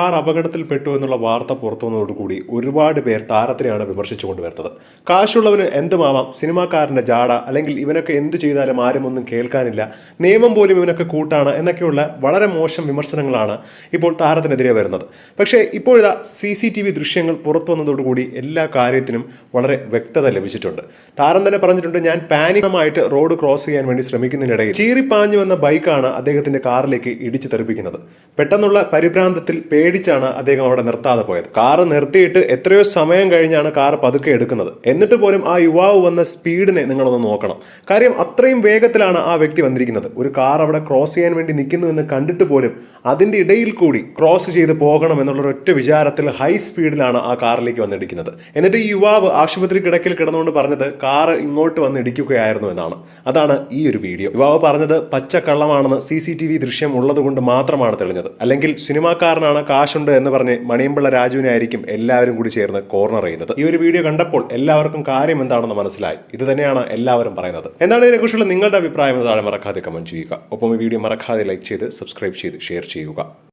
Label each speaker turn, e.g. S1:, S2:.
S1: Car അപകടത്തിൽപ്പെട്ടു എന്നുള്ള വാർത്ത പുറത്തു വന്നതോടുകൂടി ഒരുപാട് പേർ താരത്തിനെയാണ് വിമർശിച്ചുകൊണ്ട് വരുന്നത്. കാശുള്ളവന് എന്തുമാവാം, സിനിമാക്കാരന്റെ ജാട, അല്ലെങ്കിൽ ഇവനൊക്കെ എന്തു ചെയ്താലും ആരും ഒന്നും കേൾക്കാനില്ല, നിയമം പോലും ഇവനൊക്കെ കൂട്ടാണ് എന്നൊക്കെയുള്ള വളരെ മോശം വിമർശനങ്ങളാണ് ഇപ്പോൾ താരത്തിനെതിരെ വരുന്നത്. പക്ഷേ ഇപ്പോഴിതാ CCTV ദൃശ്യങ്ങൾ പുറത്തു വന്നതോടുകൂടി എല്ലാ കാര്യത്തിനും വളരെ വ്യക്തത ലഭിച്ചിട്ടുണ്ട്. താരം തന്നെ പറഞ്ഞിട്ടുണ്ട്, ഞാൻ പാനികമായിട്ട് റോഡ് ക്രോസ് ചെയ്യാൻ വേണ്ടി ശ്രമിക്കുന്നതിനിടയിൽ ചീറിപ്പാഞ്ഞു വന്ന ബൈക്കാണ് അദ്ദേഹത്തിന്റെ കാറിലേക്ക് ഇടിച്ചു തെറിപ്പിക്കുന്നത്. പെട്ടെന്നുള്ള പരിഭ്രാന്തത്തിൽ പേടിച്ചാണ് അദ്ദേഹം അവിടെ നിർത്താതെ പോയത്. കാറ് നിർത്തിയിട്ട് എത്രയോ സമയം കഴിഞ്ഞാണ് കാർ പതുക്കെ എടുക്കുന്നത്. എന്നിട്ട് പോലും ആ യുവാവ് വന്ന സ്പീഡിനെ നിങ്ങളൊന്ന് നോക്കണം. കാര്യം അത്രയും വേഗത്തിലാണ് ആ വ്യക്തി വന്നിരിക്കുന്നത്. ഒരു കാർ അവിടെ ക്രോസ് ചെയ്യാൻ വേണ്ടി നിൽക്കുന്നു എന്ന് കണ്ടിട്ട് പോലും അതിന്റെ ഇടയിൽ കൂടി ക്രോസ് ചെയ്ത് പോകണം എന്നുള്ള ഒറ്റ വിചാരത്തിൽ ഹൈ സ്പീഡിലാണ് ആ കാറിലേക്ക് വന്നിടിക്കുന്നത്. എന്നിട്ട് ഈ യുവാവ് ആശുപത്രി കിടക്കിൽ കിടന്നുകൊണ്ട് പറഞ്ഞത് കാറ് ഇങ്ങോട്ട് വന്ന് ഇടിക്കുകയായിരുന്നു എന്നാണ്. അതാണ് ഈ ഒരു വീഡിയോ. യുവാവ് പറഞ്ഞത് പച്ചക്കള്ളമാണെന്ന് CCTV ദൃശ്യം ഉള്ളത് കൊണ്ട് മാത്രമാണ് തെളിഞ്ഞത്. അല്ലെങ്കിൽ സിനിമാക്കാരനാണ്, കാശുണ്ട് എന്ന് പറഞ്ഞ് മണിയമ്പിള്ള രാജുവിനെ ആയിരിക്കും എല്ലാവരും കൂടി ചേർന്ന് കോർണർ ചെയ്യുന്നത്. ഈ ഒരു വീഡിയോ കണ്ടപ്പോൾ എല്ലാവർക്കും കാര്യം എന്താണെന്ന് മനസ്സിലായി. ഇത് തന്നെയാണ് എല്ലാവരും പറയുന്നത്. എന്താണ് ഇതിനെക്കുറിച്ചുള്ള നിങ്ങളുടെ അഭിപ്രായം? താഴെ മറക്കാതെ കമന്റ് ചെയ്യുക. ഒപ്പം ഈ വീഡിയോ മറക്കാതെ ലൈക്ക് ചെയ്ത് സബ്സ്ക്രൈബ് ചെയ്ത് ഷെയർ ചെയ്യുക.